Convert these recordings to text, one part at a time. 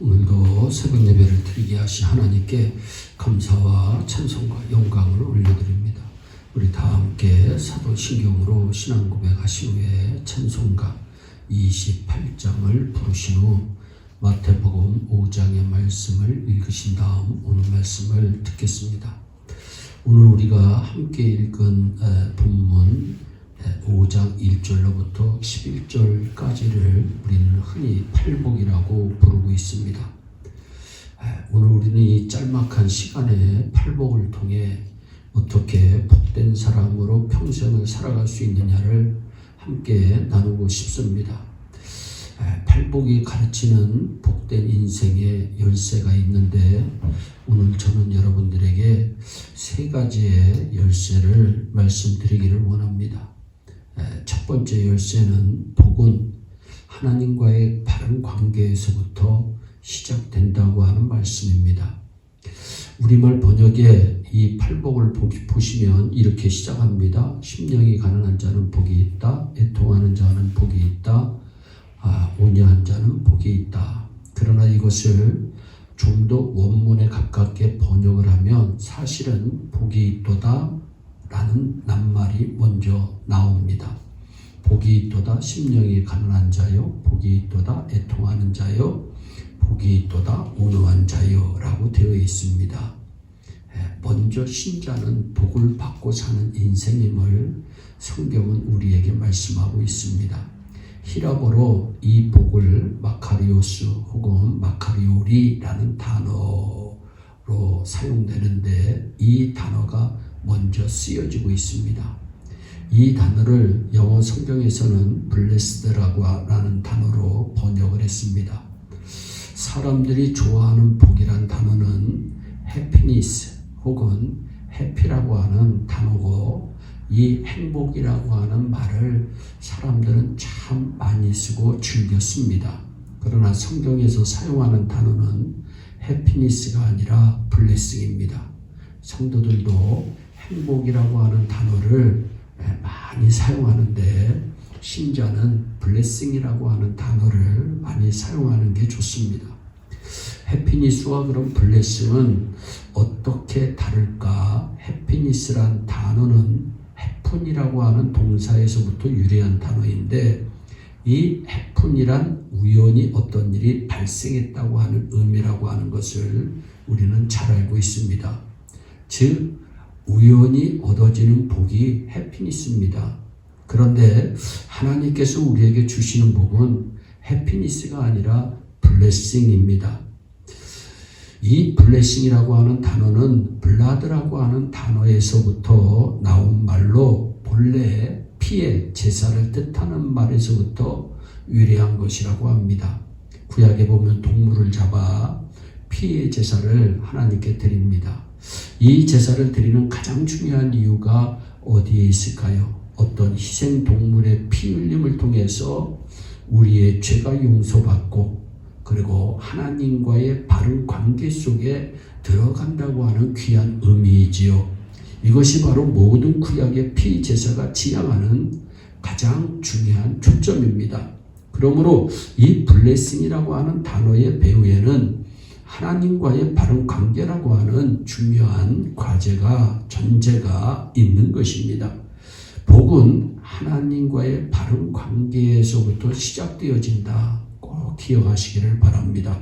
오늘도 새벽 예배를 드리게 하신 하나님께 감사와 찬송과 영광을 올려드립니다. 우리 다 함께 사도신경으로 신앙 고백하신 후에 찬송가 28장을 부르신 후 마태복음 5장의 말씀을 읽으신 다음 오늘 말씀을 듣겠습니다. 오늘 우리가 함께 읽은 본문 5장 1절로부터 11절까지를 우리는 흔히 팔복이라고 부르고 있습니다. 오늘 우리는 이 짤막한 시간에 팔복을 통해 어떻게 복된 사람으로 평생을 살아갈 수 있느냐를 함께 나누고 싶습니다. 팔복이 가르치는 복된 인생의 열쇠가 있는데 오늘 저는 여러분들에게 세 가지의 열쇠를 말씀드리기를 원합니다. 첫 번째 열쇠는 복은 하나님과의 바른 관계에서부터 시작된다고 하는 말씀입니다. 우리말 번역에 이 팔복을 보시면 이렇게 시작합니다. 심령이 가난한 자는 복이 있다. 애통하는 자는 복이 있다. 온유한 자는 복이 있다. 그러나 이것을 좀 더 원문에 가깝게 번역을 하면 사실은 복이 있도다 라는 낱말이 먼저 나옵니다. 복이 있도다 심령이 가난한 자요, 복이 있도다 애통하는 자요, 복이 있도다 온유한 자요 라고 되어 있습니다. 먼저 신자는 복을 받고 사는 인생임을 성경은 우리에게 말씀하고 있습니다. 히라보로 이 복을 마카리오스 혹은 마카리오리라는 단어로 사용되는데 이 단어가 먼저 쓰여지고 있습니다. 이 단어를 영어 성경에서는 blessed라고 하는 단어로 번역을 했습니다. 사람들이 좋아하는 복이란 단어는 happiness 혹은 happy라고 하는 단어고 이 행복이라고 하는 말을 사람들은 참 많이 쓰고 즐겨 씁니다. 그러나 성경에서 사용하는 단어는 happiness가 아니라 blessing입니다. 성도들도 행복이라고 하는 단어를 많이 사용하는데 신자는 blessing이라고 하는 단어를 많이 사용하는 게 좋습니다. 해피니스와 그런 blessing은 어떻게 다를까? 해피니스란 단어는 해픈이라고 하는 동사에서부터 유래한 단어인데 이 해픈이란 우연히 어떤 일이 발생했다고 하는 의미라고 하는 것을 우리는 잘 알고 있습니다. 즉 우연히 얻어지는 복이 해피니스입니다. 그런데 하나님께서 우리에게 주시는 복은 해피니스가 아니라 블레싱입니다. 이 블레싱이라고 하는 단어는 블라드라고 하는 단어에서부터 나온 말로 본래 피의 제사를 뜻하는 말에서부터 유래한 것이라고 합니다. 구약에 보면 동물을 잡아 피의 제사를 하나님께 드립니다. 이 제사를 드리는 가장 중요한 이유가 어디에 있을까요? 어떤 희생 동물의 피 흘림을 통해서 우리의 죄가 용서받고 그리고 하나님과의 바른 관계 속에 들어간다고 하는 귀한 의미이지요. 이것이 바로 모든 구약의 피 제사가 지향하는 가장 중요한 초점입니다. 그러므로 이 블레싱이라고 하는 단어의 배후에는 하나님과의 바른 관계라고 하는 중요한 과제가 전제가 있는 것입니다. 복은 하나님과의 바른 관계에서부터 시작되어진다. 꼭 기억하시기를 바랍니다.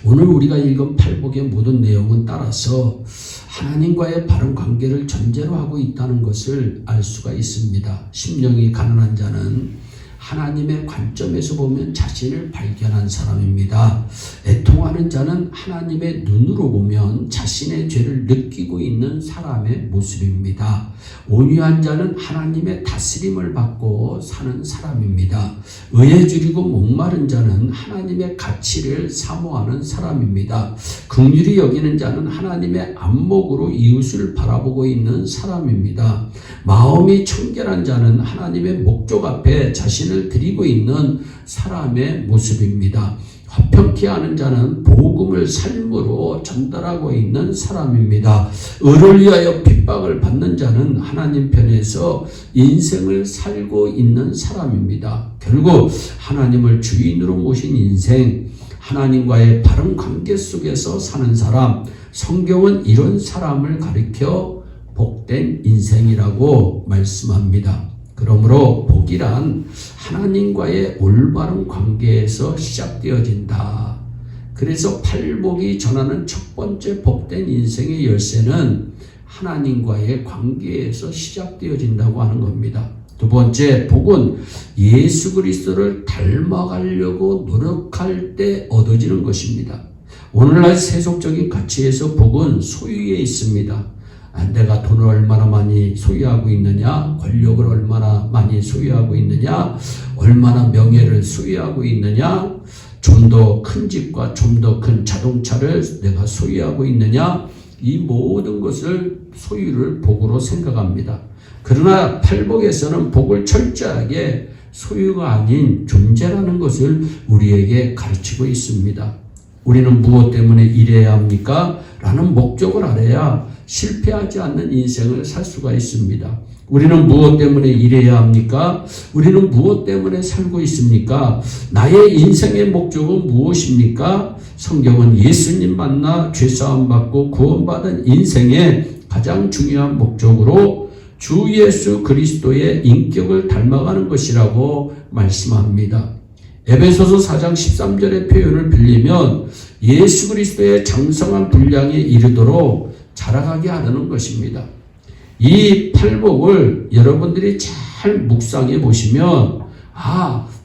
오늘 우리가 읽은 팔복의 모든 내용은 따라서 하나님과의 바른 관계를 전제로 하고 있다는 것을 알 수가 있습니다. 심령이 가난한 자는 하나님의 관점에서 보면 자신을 발견한 사람입니다. 애통하는 자는 하나님의 눈으로 보면 자신의 죄를 느끼고 있는 사람의 모습입니다. 온유한 자는 하나님의 다스림을 받고 사는 사람입니다. 의에 줄이고 목마른 자는 하나님의 가치를 사모하는 사람입니다. 긍휼히 여기는 자는 하나님의 안목으로 이웃을 바라보고 있는 사람입니다. 마음이 청결한 자는 하나님의 목적 앞에 자신을 드리고 있는 사람의 모습입니다. 화평케 하는 자는 복음을 삶으로 전달하고 있는 사람입니다. 의를 위하여 핍박을 받는 자는 하나님 편에서 인생을 살고 있는 사람입니다. 결국 하나님을 주인으로 모신 인생, 하나님과의 바른 관계 속에서 사는 사람, 성경은 이런 사람을 가리켜 복된 인생이라고 말씀합니다. 그러므로 복이란 하나님과의 올바른 관계에서 시작되어진다. 그래서 팔복이 전하는 첫 번째 복된 인생의 열쇠는 하나님과의 관계에서 시작되어진다고 하는 겁니다. 두 번째, 복은 예수 그리스도를 닮아가려고 노력할 때 얻어지는 것입니다. 오늘날 세속적인 가치에서 복은 소유에 있습니다. 내가 돈을 얼마나 많이 소유하고 있느냐, 권력을 얼마나 많이 소유하고 있느냐, 얼마나 명예를 소유하고 있느냐, 좀 더 큰 집과 좀 더 큰 자동차를 내가 소유하고 있느냐, 이 모든 것을 소유를 복으로 생각합니다. 그러나 팔복에서는 복을 철저하게 소유가 아닌 존재라는 것을 우리에게 가르치고 있습니다. 우리는 무엇 때문에 일해야 합니까? 라는 목적을 알아야 실패하지 않는 인생을 살 수가 있습니다. 우리는 무엇 때문에 일해야 합니까? 우리는 무엇 때문에 살고 있습니까? 나의 인생의 목적은 무엇입니까? 성경은 예수님 만나 죄사함 받고 구원받은 인생의 가장 중요한 목적으로 주 예수 그리스도의 인격을 닮아가는 것이라고 말씀합니다. 에베소서 4장 13절의 표현을 빌리면 예수 그리스도의 장성한 분량에 이르도록 자라가게 하는 것입니다. 이 팔복을 여러분들이 잘 묵상해 보시면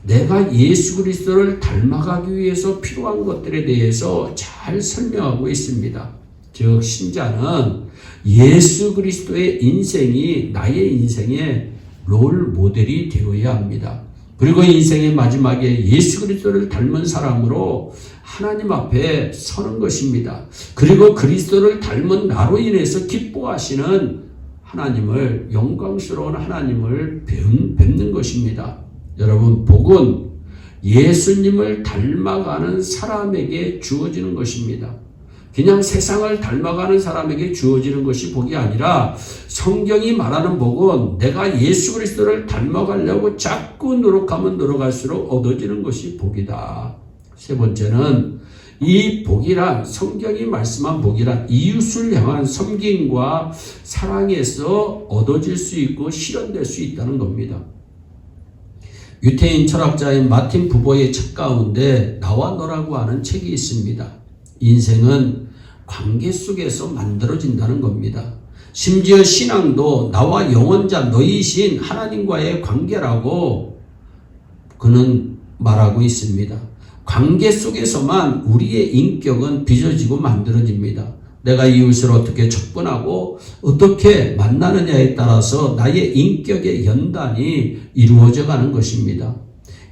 내가 예수 그리스도를 닮아가기 위해서 필요한 것들에 대해서 잘 설명하고 있습니다. 즉 신자는 예수 그리스도의 인생이 나의 인생의 롤 모델이 되어야 합니다. 그리고 인생의 마지막에 예수 그리스도를 닮은 사람으로 하나님 앞에 서는 것입니다. 그리고 그리스도를 닮은 나로 인해서 기뻐하시는 하나님을, 영광스러운 하나님을 뵙는 것입니다. 여러분, 복은 예수님을 닮아가는 사람에게 주어지는 것입니다. 그냥 세상을 닮아가는 사람에게 주어지는 것이 복이 아니라 성경이 말하는 복은 내가 예수 그리스도를 닮아가려고 자꾸 노력하면 노력할수록 얻어지는 것이 복이다. 세 번째는 이 복이란, 성경이 말씀한 복이란 이웃을 향한 섬김과 사랑에서 얻어질 수 있고 실현될 수 있다는 겁니다. 유태인 철학자인 마틴 부버의 책 가운데 나와 너라고 하는 책이 있습니다. 인생은 관계 속에서 만들어진다는 겁니다. 심지어 신앙도 나와 영원자 너희신 하나님과의 관계라고 그는 말하고 있습니다. 관계 속에서만 우리의 인격은 빚어지고 만들어집니다. 내가 이웃을 어떻게 접근하고 어떻게 만나느냐에 따라서 나의 인격의 연단이 이루어져 가는 것입니다.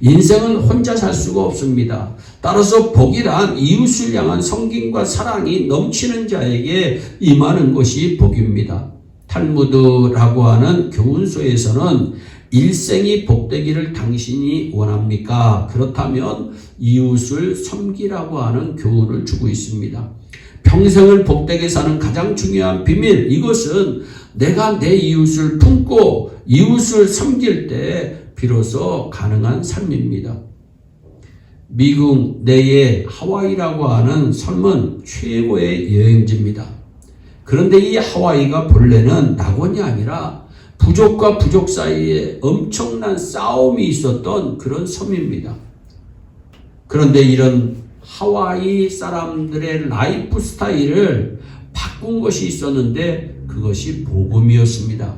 인생은 혼자 살 수가 없습니다. 따라서 복이란 이웃을 향한 섬김과 사랑이 넘치는 자에게 임하는 것이 복입니다. 탈무드라고 하는 교훈서에서는 일생이 복되기를 당신이 원합니까? 그렇다면 이웃을 섬기라고 하는 교훈을 주고 있습니다. 평생을 복되게 사는 가장 중요한 비밀, 이것은 내가 내 이웃을 품고 이웃을 섬길 때 비로소 가능한 삶입니다. 미국 내의 하와이라고 하는 섬은 최고의 여행지입니다. 그런데 이 하와이가 본래는 낙원이 아니라 부족과 부족 사이에 엄청난 싸움이 있었던 그런 섬입니다. 그런데 이런 하와이 사람들의 라이프 스타일을 바꾼 것이 있었는데 그것이 복음이었습니다.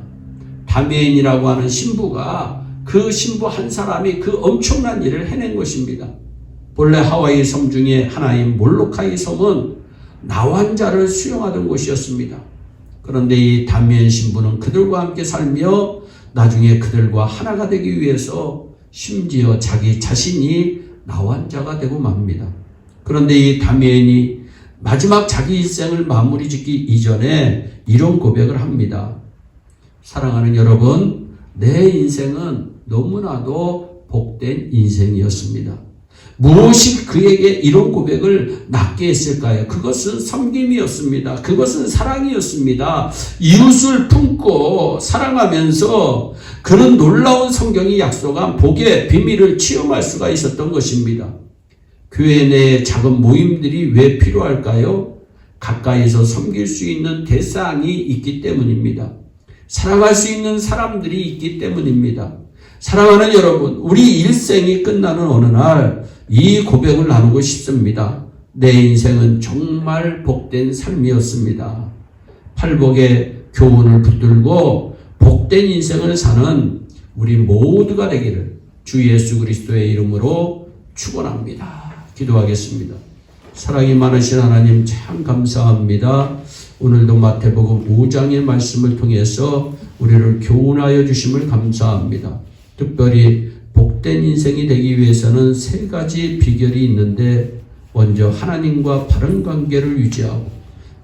다메인이라고 하는 신부가 그 신부 한 사람이 그 엄청난 일을 해낸 것입니다. 본래 하와이 섬 중에 하나인 몰로카이 섬은 나환자를 수용하던 곳이었습니다. 그런데 이 다메인 신부는 그들과 함께 살며 나중에 그들과 하나가 되기 위해서 심지어 자기 자신이 나환자가 되고 맙니다. 그런데 이 다메인이 마지막 자기 일생을 마무리 짓기 이전에 이런 고백을 합니다. 사랑하는 여러분, 내 인생은 너무나도 복된 인생이었습니다. 무엇이 그에게 이런 고백을 낳게 했을까요? 그것은 섬김이었습니다. 그것은 사랑이었습니다. 이웃을 품고 사랑하면서 그런 놀라운 성경이 약속한 복의 비밀을 체험할 수가 있었던 것입니다. 교회 내 작은 모임들이 왜 필요할까요? 가까이서 섬길 수 있는 대상이 있기 때문입니다. 사랑할 수 있는 사람들이 있기 때문입니다. 사랑하는 여러분, 우리 일생이 끝나는 어느 날 이 고백을 나누고 싶습니다. 내 인생은 정말 복된 삶이었습니다. 팔복의 교훈을 붙들고 복된 인생을 사는 우리 모두가 되기를 주 예수 그리스도의 이름으로 축원합니다. 기도하겠습니다. 사랑이 많으신 하나님 참 감사합니다. 오늘도 마태복음 5장의 말씀을 통해서 우리를 교훈하여 주심을 감사합니다. 특별히 복된 인생이 되기 위해서는 세 가지 비결이 있는데, 먼저 하나님과 바른 관계를 유지하고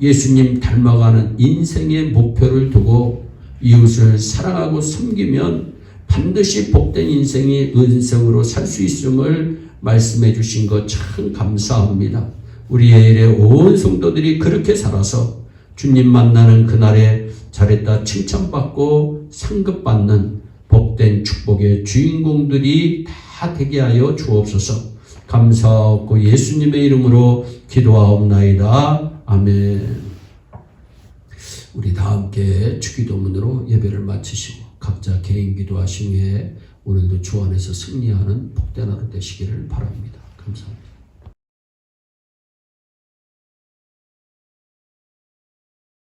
예수님 닮아가는 인생의 목표를 두고 이웃을 사랑하고 섬기면 반드시 복된 인생이 은성으로 살 수 있음을 말씀해 주신 것 참 감사합니다. 우리 예일의 온 성도들이 그렇게 살아서 주님 만나는 그날에 잘했다 칭찬받고 상급받는 복된 축복의 주인공들이 다 되게 하여 주옵소서. 감사하고 예수님의 이름으로 기도하옵나이다. 아멘. 우리 다 함께 주기도문으로 예배를 마치시고 각자 개인 기도하신 후에 오늘도 주 안에서 승리하는 복된 하루 되시기를 바랍니다. 감사합니다.